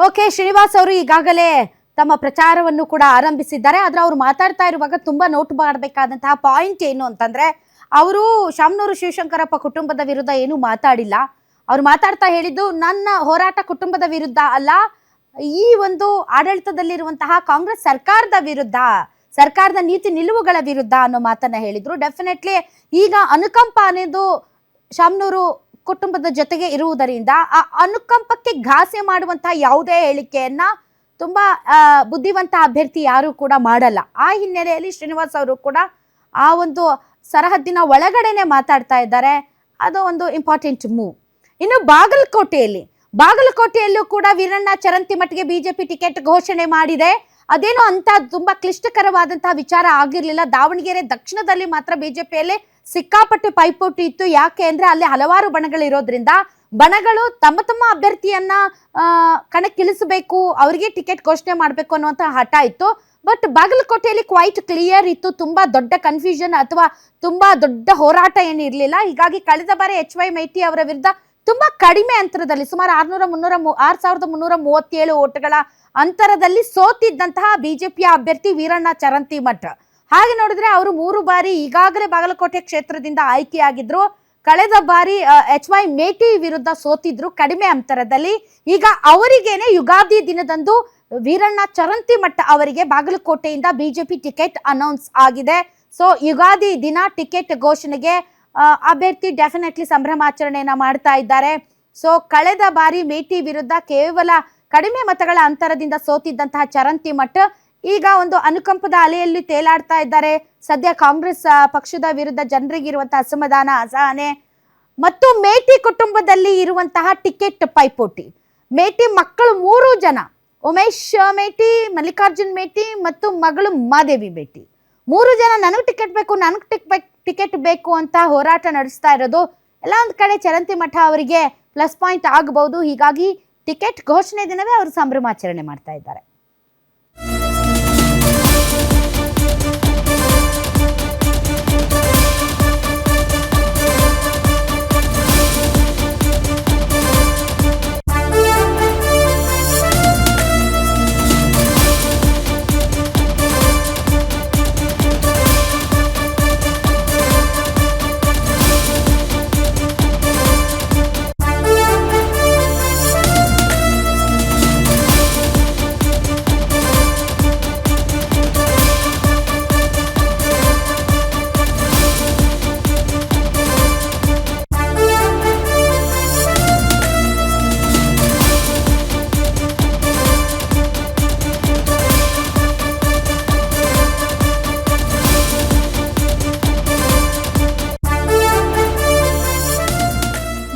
Okay, Srinivas ಅವರು ಈಗಾಗಲೇ ತಮ್ಮ ಪ್ರಚಾರವನ್ನು ಕೂಡ ಆರಂಭಿಸಿದ್ದಾರೆ. ಆದ್ರೆ ಅವರು ಮಾತಾಡ್ತಾ ಇರುವಾಗ ತುಂಬಾ ನೋಟ್ ಮಾಡಬೇಕಾದಂತಹ ಪಾಯಿಂಟ್ ಏನು ಅಂತಂದ್ರೆ, ಅವರು ಶಾಮನೂರು ಶಿವಶಂಕರಪ್ಪ ಕುಟುಂಬದ ವಿರುದ್ಧ ಏನು ಮಾತಾಡಿಲ್ಲ. ಅವ್ರು ಮಾತಾಡ್ತಾ ಹೇಳಿದ್ದು ನನ್ನ ಹೋರಾಟ ಕುಟುಂಬದ ವಿರುದ್ಧ ಅಲ್ಲ, ಈ ಒಂದು ಆಡಳಿತದಲ್ಲಿರುವಂತಹ ಕಾಂಗ್ರೆಸ್ ಸರ್ಕಾರದ ವಿರುದ್ಧ, ಸರ್ಕಾರದ ನೀತಿ ನಿಲುವುಗಳ ವಿರುದ್ಧ ಅನ್ನೋ ಮಾತನ್ನ ಹೇಳಿದ್ರು. ಡೆಫಿನೆಟ್ಲಿ ಈಗ ಅನುಕಂಪ ಅನ್ನೋದು ಶಾಮನೂರು ಕುಟುಂಬದ ಜೊತೆಗೆ ಇರುವುದರಿಂದ ಆ ಅನುಕಂಪಕ್ಕೆ ಘಾಸಿ ಮಾಡುವಂತಹ ಯಾವುದೇ ಹೇಳಿಕೆಯನ್ನ ತುಂಬಾ ಬುದ್ಧಿವಂತ ಅಭ್ಯರ್ಥಿ ಯಾರು ಕೂಡ ಮಾಡಲ್ಲ. ಆ ಹಿನ್ನೆಲೆಯಲ್ಲಿ ಶ್ರೀನಿವಾಸ್ ಅವರು ಕೂಡ ಆ ಒಂದು ಸರಹದ್ದಿನ ಒಳಗಡೆನೆ ಮಾತಾಡ್ತಾ ಇದ್ದಾರೆ. ಅದು ಒಂದು ಇಂಪಾರ್ಟೆಂಟ್ ಮೂವ್. ಇನ್ನು ಬಾಗಲಕೋಟೆಯಲ್ಲೂ ಕೂಡ ವೀರಣ್ಣ ಚರಂತಿಮಠಗೆ ಬಿಜೆಪಿ ಟಿಕೆಟ್ ಘೋಷಣೆ ಮಾಡಿದೆ. ಅದೇನೋ ಅಂತ ತುಂಬಾ ಕ್ಲಿಷ್ಟಕರವಾದಂತಹ ವಿಚಾರ ಆಗಿರ್ಲಿಲ್ಲ. ದಾವಣಗೆರೆ ದಕ್ಷಿಣದಲ್ಲಿ ಮಾತ್ರ ಬಿಜೆಪಿಯಲ್ಲಿ ಸಿಕ್ಕಾಪಟ್ಟೆ ಪೈಪೋಟಿ ಇತ್ತು. ಯಾಕೆ ಅಂದ್ರೆ ಅಲ್ಲಿ ಹಲವಾರು ಬಣಗಳಿರೋದ್ರಿಂದ ಬಣಗಳು ತಮ್ಮ ಅಭ್ಯರ್ಥಿಯನ್ನ ಕಣಕ್ಕಿಳಿಸಬೇಕು, ಅವರಿಗೆ ಟಿಕೆಟ್ ಘೋಷಣೆ ಮಾಡಬೇಕು ಅನ್ನುವಂತ ಹಠ ಇತ್ತು. ಬಟ್ ಬಾಗಲಕೋಟೆಯಲ್ಲಿ ಕ್ವೈಟ್ ಕ್ಲಿಯರ್ ಇತ್ತು. ತುಂಬಾ ದೊಡ್ಡ ಕನ್ಫ್ಯೂಷನ್ ಅಥವಾ ತುಂಬಾ ದೊಡ್ಡ ಹೋರಾಟ ಏನು ಇರಲಿಲ್ಲ. ಹೀಗಾಗಿ ಕಳೆದ ಬಾರಿ HY ಮೇಟಿ ಅವರ ವಿರುದ್ಧ ತುಂಬಾ ಕಡಿಮೆ ಅಂತರದಲ್ಲಿ, ಸುಮಾರು 6337 ಓಟ್ಗಳ ಅಂತರದಲ್ಲಿ ಸೋತಿದ್ದಂತಹ ಬಿಜೆಪಿಯ ಅಭ್ಯರ್ಥಿ ವೀರಣ್ಣ ಚರಂತಿಮಠ. ಹಾಗೆ ನೋಡಿದ್ರೆ ಅವರು 3 ಬಾರಿ ಈಗಾಗಲೇ ಬಾಗಲಕೋಟೆ ಕ್ಷೇತ್ರದಿಂದ ಆಯ್ಕೆಯಾಗಿದ್ರು. ಕಳೆದ ಬಾರಿ HY ಮೇಟಿ ವಿರುದ್ಧ ಸೋತಿದ್ರು ಕಡಿಮೆ ಅಂತರದಲ್ಲಿ. ಈಗ ಅವರಿಗೇನೆ ಯುಗಾದಿ ದಿನದಂದು ವೀರಣ್ಣ ಚರಂತಿಮಠ ಅವರಿಗೆ ಬಾಗಲಕೋಟೆಯಿಂದ ಬಿಜೆಪಿ ಟಿಕೆಟ್ ಅನೌನ್ಸ್ ಆಗಿದೆ. ಸೊ ಯುಗಾದಿ ದಿನ ಟಿಕೆಟ್ ಘೋಷಣೆಗೆ ಅಭ್ಯರ್ಥಿ ಡೆಫಿನೆಟ್ಲಿ ಸಂಭ್ರಮಾಚರಣೆಯನ್ನ ಮಾಡ್ತಾ ಇದ್ದಾರೆ. ಸೊ ಕಳೆದ ಬಾರಿ ಮೇಟಿ ವಿರುದ್ಧ ಕೇವಲ ಕಡಿಮೆ ಮತಗಳ ಅಂತರದಿಂದ ಸೋತಿದ್ದಂತಹ ಚರಂತಿಮಠ ಈಗ ಒಂದು ಅನುಕಂಪದ ಅಲೆಯಲ್ಲಿ ತೇಲಾಡ್ತಾ ಇದ್ದಾರೆ. ಸದ್ಯ ಕಾಂಗ್ರೆಸ್ ಪಕ್ಷದ ವಿರುದ್ಧ ಜನರಿಗಿರುವಂತಹ ಅಸಮಾಧಾನ, ಅಸಹನೆ ಮತ್ತು ಮೇಟಿ ಕುಟುಂಬದಲ್ಲಿ ಇರುವಂತಹ ಟಿಕೆಟ್ ಪೈಪೋಟಿ. ಮೇಟಿ ಮಕ್ಕಳು 3 ಜನ, ಉಮೇಶ್ ಮೇಟಿ, ಮಲ್ಲಿಕಾರ್ಜುನ್ ಮೇಟಿ ಮತ್ತು ಮಗಳು ಮಾದೇವಿ ಮೇಟಿ, 3 ಜನ ನನಗೆ ಟಿಕೆಟ್ ಬೇಕು ಅಂತ ಹೋರಾಟ ನಡೆಸ್ತಾ ಇರೋದು ಎಲ್ಲ ಒಂದ್ ಕಡೆ ಚರಂತಿಮಠ ಅವರಿಗೆ ಪ್ಲಸ್ ಪಾಯಿಂಟ್ ಆಗಬಹುದು. ಹೀಗಾಗಿ ಟಿಕೆಟ್ ಘೋಷಣೆ ದಿನವೇ ಅವರು ಸಂಭ್ರಮಾಚರಣೆ ಮಾಡ್ತಾ ಇದ್ದಾರೆ.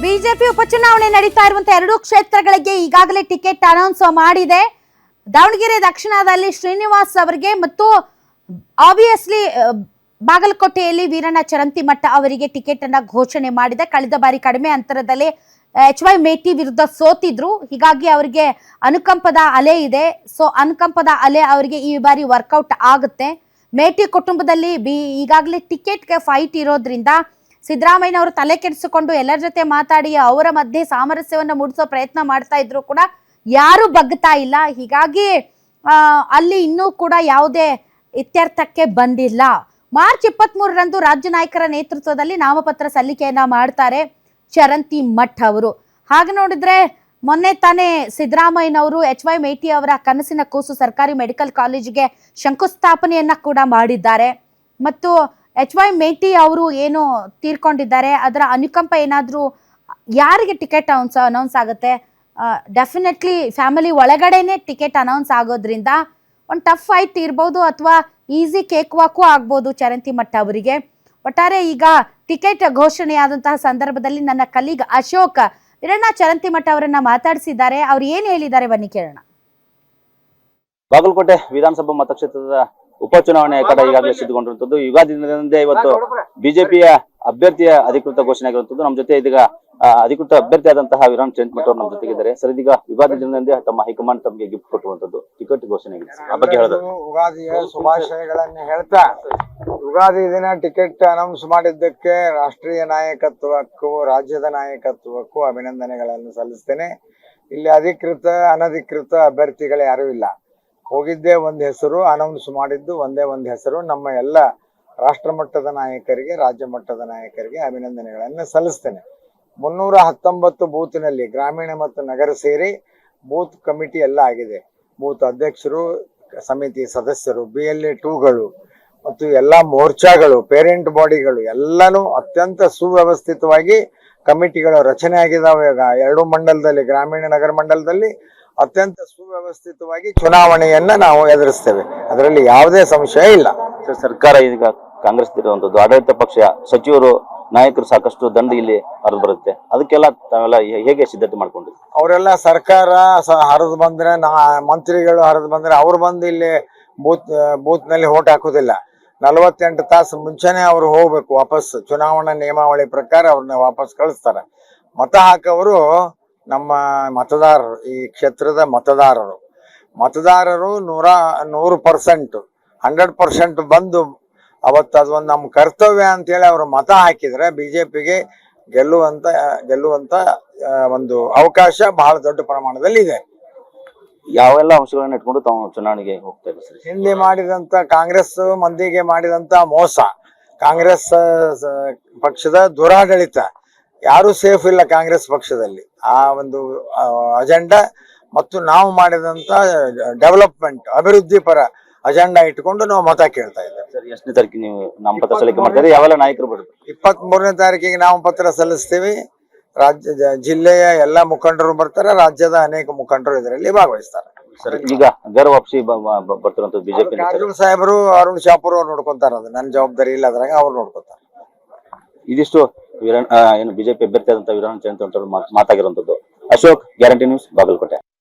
ಬಿಜೆಪಿ ಉಪಚುನಾವಣೆ ನಡೀತಾ ಇರುವಂತಹ 2 ಕ್ಷೇತ್ರಗಳಿಗೆ ಈಗಾಗಲೇ ಟಿಕೆಟ್ ಅನೌನ್ಸ್ ಮಾಡಿದೆ. ದಾವಣಗೆರೆ ದಕ್ಷಿಣದಲ್ಲಿ ಶ್ರೀನಿವಾಸ್ ಅವರಿಗೆ ಮತ್ತು ಆಬ್ವಿಯಸ್ಲಿ ಬಾಗಲಕೋಟೆಯಲ್ಲಿ ವೀರಣ್ಣ ಚರಂತಿಮಠ ಅವರಿಗೆ ಟಿಕೆಟ್ ಅನ್ನ ಘೋಷಣೆ ಮಾಡಿದೆ. ಕಳೆದ ಬಾರಿ ಕಡಿಮೆ ಅಂತರದಲ್ಲಿ HY ಮೇಟಿ ವಿರುದ್ಧ ಸೋತಿದ್ರು. ಹೀಗಾಗಿ ಅವರಿಗೆ ಅನುಕಂಪದ ಅಲೆ ಇದೆ. ಸೊ ಅನುಕಂಪದ ಅಲೆ ಅವರಿಗೆ ಈ ಬಾರಿ ವರ್ಕೌಟ್ ಆಗುತ್ತೆ. ಮೇಟಿ ಕುಟುಂಬದಲ್ಲಿ ಈಗಾಗಲೇ ಟಿಕೆಟ್ಗೆ ಫೈಟ್ ಇರೋದ್ರಿಂದ ಸಿದ್ದರಾಮಯ್ಯ ಅವರು ತಲೆ ಕೆಡಿಸಿಕೊಂಡು ಎಲ್ಲರ ಜೊತೆ ಮಾತಾಡಿ ಅವರ ಮಧ್ಯೆ ಸಾಮರಸ್ಯವನ್ನು ಮೂಡಿಸೋ ಪ್ರಯತ್ನ ಮಾಡ್ತಾ ಇದ್ರು ಕೂಡ ಯಾರು ಬಗ್ತಾ ಇಲ್ಲ. ಹೀಗಾಗಿ ಅಲ್ಲಿ ಇನ್ನೂ ಕೂಡ ಯಾವುದೇ ಇತ್ಯರ್ಥಕ್ಕೆ ಬಂದಿಲ್ಲ. ಮಾರ್ಚ್ 23ರಂದು ರಾಜ್ಯ ನಾಯಕರ ನೇತೃತ್ವದಲ್ಲಿ ನಾಮಪತ್ರ ಸಲ್ಲಿಕೆಯನ್ನ ಮಾಡ್ತಾರೆ ಚರಂತಿಮಠ ಅವರು. ಹಾಗೆ ನೋಡಿದ್ರೆ ಮೊನ್ನೆ ತಾನೇ ಸಿದ್ದರಾಮಯ್ಯನವರು HY ಮೇಟಿ ಅವರ ಕನಸಿನ ಕೂಸು ಸರ್ಕಾರಿ ಮೆಡಿಕಲ್ ಕಾಲೇಜಿಗೆ ಶಂಕುಸ್ಥಾಪನೆಯನ್ನ ಕೂಡ ಮಾಡಿದ್ದಾರೆ. ಮತ್ತು HY ಮೇಟಿ ಅವರು ಏನು ತೀರ್ಕೊಂಡಿದ್ದಾರೆ, ಅದರ ಅನುಕಂಪ ಏನಾದರೂ ಯಾರಿಗೆ ಟಿಕೆಟ್ ಅನೌನ್ಸ್ ಆಗುತ್ತೆ, ಡೆಫಿನೆಟ್ಲಿ ಫ್ಯಾಮಿಲಿ ಒಳಗಡೆನೆ ಟಿಕೆಟ್ ಅನೌನ್ಸ್ ಆಗೋದ್ರಿಂದ ಒಂದು ಟಫ್ ಫೈಟ್ ಇರ್ಬೋದು ಅಥವಾ ಈಸಿ ಕೇಕ್ ವಾಕು ಆಗ್ಬೋದು ಚರಂತಿಮಠ ಅವರಿಗೆ. ಒಟ್ಟಾರೆ ಈಗ ಟಿಕೆಟ್ ಘೋಷಣೆಯಾದಂತಹ ಸಂದರ್ಭದಲ್ಲಿ ನನ್ನ ಕಲೀಗ್ ಅಶೋಕ್ ವೀರಣ್ಣ ಚರಂತಿಮಠ ಅವರನ್ನ ಮಾತಾಡಿಸಿದ್ದಾರೆ. ಅವ್ರು ಏನು ಹೇಳಿದ್ದಾರೆ ಬನ್ನಿ ಕೇಳೋಣ. ಬಾಗಲಕೋಟೆ ವಿಧಾನಸಭಾ ಮತಕ್ಷೇತ್ರದ ಉಪಚುನಾವಣೆ ಕಡ ಈಗಾಗಲೇ ಸಿದ್ಧಗೊಂಡಿರುವಂತದ್ದು. ಯುಗಾದಿ ದಿನದಂದೇ ಇವತ್ತು ಬಿಜೆಪಿಯ ಅಭ್ಯರ್ಥಿಯ ಅಧಿಕೃತ ಘೋಷಣೆ ಆಗಿರುವಂತದ್ದು. ನಮ್ಮ ಜೊತೆ ಇದೀಗ ಅಧಿಕೃತ ಅಭ್ಯರ್ಥಿ ಆದಂತಹ ವೀರಣ್ಣ ಚರಂತಿಮಠ ಅವರು ನಮ್ಮ ಜೊತೆಗಿದ್ದಾರೆ. ಸರ್, ಇದೀಗ ಯುಗಾದಿ ದಿನದಂದೇ ತಮ್ಮ ಹೈಕಮಾಂಡ್ ತಮಗೆ ಗಿಫ್ಟ್ ಕೊಟ್ಟುವಂತದ್ದು ಟಿಕೆಟ್ ಘೋಷಣೆ ಆಗಿದೆ. ಆ ಬಗ್ಗೆ ಹೇಳೋದು. ಯುಗಾದಿಯ ಶುಭಾಶಯಗಳನ್ನ ಹೇಳ್ತಾ, ಯುಗಾದಿ ದಿನ ಟಿಕೆಟ್ ಅನೌನ್ಸ್ ಮಾಡಿದ್ದಕ್ಕೆ ರಾಷ್ಟ್ರೀಯ ನಾಯಕತ್ವಕ್ಕೂ ರಾಜ್ಯದ ನಾಯಕತ್ವಕ್ಕೂ ಅಭಿನಂದನೆಗಳನ್ನು ಸಲ್ಲಿಸ್ತೇನೆ. ಇಲ್ಲಿ ಅಧಿಕೃತ ಅನಧಿಕೃತ ಅಭ್ಯರ್ಥಿಗಳು ಯಾರೂ ಇಲ್ಲ. ಹೋಗಿದ್ದೇ ಒಂದು ಹೆಸರು, ಅನೌನ್ಸ್ ಮಾಡಿದ್ದು ಒಂದೇ ಒಂದು ಹೆಸರು. ನಮ್ಮ ಎಲ್ಲ ರಾಷ್ಟ್ರ ಮಟ್ಟದ ನಾಯಕರಿಗೆ, ರಾಜ್ಯ ಮಟ್ಟದ ನಾಯಕರಿಗೆ ಅಭಿನಂದನೆಗಳನ್ನು ಸಲ್ಲಿಸ್ತೇನೆ. 319 ಬೂತ್ನಲ್ಲಿ ಗ್ರಾಮೀಣ ಮತ್ತು ನಗರ ಸೇರಿ ಬೂತ್ ಕಮಿಟಿ ಎಲ್ಲ ಆಗಿದೆ. ಬೂತ್ ಅಧ್ಯಕ್ಷರು, ಸಮಿತಿ ಸದಸ್ಯರು, BLA 2ಗಳು ಮತ್ತು ಎಲ್ಲ ಮೋರ್ಚಾಗಳು, ಪೇರೆಂಟ್ ಬಾಡಿಗಳು ಎಲ್ಲನೂ ಅತ್ಯಂತ ಸುವ್ಯವಸ್ಥಿತವಾಗಿ ಕಮಿಟಿಗಳ ರಚನೆ ಆಗಿದ್ದಾವೆ. ಈಗ 2 ಮಂಡಲದಲ್ಲಿ, ಗ್ರಾಮೀಣ ನಗರ ಮಂಡಲದಲ್ಲಿ ಅತ್ಯಂತ ಸುವ್ಯವಸ್ಥಿತವಾಗಿ ಚುನಾವಣೆಯನ್ನ ನಾವು ಎದುರಿಸ್ತೇವೆ. ಅದರಲ್ಲಿ ಯಾವುದೇ ಸಂಶಯ ಇಲ್ಲ. ಸರ್ಕಾರ ಈಗ ಕಾಂಗ್ರೆಸ್ ಇರುವಂತದ್ದು, ಆಡಳಿತ ಪಕ್ಷ, ಸಚಿವರು, ನಾಯಕರು ಸಾಕಷ್ಟು ದಂಡ ಇಲ್ಲಿ ಹರಿದು ಬರುತ್ತೆ. ಅದಕ್ಕೆಲ್ಲ ತಾವೆಲ್ಲ ಹೇಗೆ ಸಿದ್ಧತೆ ಮಾಡ್ಕೊಂಡಿದ್ವಿ? ಅವರೆಲ್ಲ ಸರ್ಕಾರ ಹರಿದು ಬಂದ್ರೆ, ಮಂತ್ರಿಗಳು ಹರಿದು ಬಂದ್ರೆ ಅವ್ರು ಬಂದು ಇಲ್ಲಿ ಬೂತ್ ನಲ್ಲಿ ಓಟ್ ಹಾಕುದಿಲ್ಲ. 48 ತಾಸು ಮುಂಚೆನೆ ಅವ್ರು ಹೋಗ್ಬೇಕು ವಾಪಸ್. ಚುನಾವಣಾ ನಿಯಮಾವಳಿ ಪ್ರಕಾರ ಅವ್ರನ್ನ ವಾಪಸ್ ಕಳಿಸ್ತಾರೆ. ಮತ ಹಾಕೋರು ನಮ್ಮ ಮತದಾರರು, ಈ ಕ್ಷೇತ್ರದ ಮತದಾರರು 100% 100% ಬಂದು ಅವತ್ತು ಅದೊಂದು ನಮ್ಮ ಕರ್ತವ್ಯ ಅಂತೇಳಿ ಅವರು ಮತ ಹಾಕಿದ್ರೆ ಬಿಜೆಪಿಗೆ ಗೆಲ್ಲುವಂತ ಒಂದು ಅವಕಾಶ ಬಹಳ ದೊಡ್ಡ ಪ್ರಮಾಣದಲ್ಲಿ ಇದೆ. ಯಾವೆಲ್ಲ ಅಂಶಗಳನ್ನ ಇಟ್ಕೊಂಡು ತಾವು ಚುನಾವಣೆಗೆ ಹೋಗ್ತಾ ಇದ್ದೀವಿ ಸರ್? ಹಿಂದೆ ಮಾಡಿದಂತ ಕಾಂಗ್ರೆಸ್ ಮಂದಿಗೆ ಮಾಡಿದಂತ ಮೋಸ, ಕಾಂಗ್ರೆಸ್ ಪಕ್ಷದ ದುರಾಡಳಿತ, ಯಾರು ಸೇಫ್ ಇಲ್ಲ ಕಾಂಗ್ರೆಸ್ ಪಕ್ಷದಲ್ಲಿ. ಆ ಒಂದು ಅಜೆಂಡಾ ಮತ್ತು ನಾವು ಮಾಡಿದಂತ ಡೆವಲಪ್ಮೆಂಟ್, ಅಭಿವೃದ್ಧಿ ಪರ ಅಜೆಂಡಾ ಇಟ್ಕೊಂಡು ನಾವು ಮತ ಕೇಳ್ತಾ ಇದ್ದೇವೆ. ಸರ್, ಎಷ್ಟನೇ ತಾರೀಕಿಗೆ ನೀವು ನಾಮಪತ್ರ ಸಲ್ಲಿಕೆ ಮಾಡ್ತಾರೆ? ಯಾವೆಲ್ಲ ನಾಯಕರು ಬರ್ತಾರೆ? 23ನೇ ತಾರೀಕಿಗೆ ನಾಮಪತ್ರ ಸಲ್ಲಿಸ್ತೀವಿ. ಜಿಲ್ಲೆಯ ಎಲ್ಲ ಮುಖಂಡರು ಬರ್ತಾರೆ, ರಾಜ್ಯದ ಅನೇಕ ಮುಖಂಡರು ಇದರಲ್ಲಿ ಭಾಗವಹಿಸ್ತಾರೆ. ಸರ್, ಈಗ ಗರ್ ವಾಪಸಿ ಬರ್ತಿರುವಂತದ್ದು ಬಿಜೆಪಿ ಕಾರಜೋಳ ಸಾಹೇಬರು, ಅರುಣ್ ಶಾಪುರ್ ಅವ್ರು ನೋಡ್ಕೊಂತಾರ. ಅದು ನನ್ನ ಜವಾಬ್ದಾರಿ ಇಲ್ಲ, ಅದ್ರಾಗ ಅವ್ರು ನೋಡ್ಕೊಂತಾರೆ. ಇದಿಷ್ಟು ಏನು ಬಿಜೆಪಿ ಅಭ್ಯರ್ಥಿ ಆದಂತ ವೀರಣ್ಣ ಚೇಂದ್ರ ಮಾತಾಗಿರುವಂತದ್ದು. Ashok, guarantee news, Bagalkot.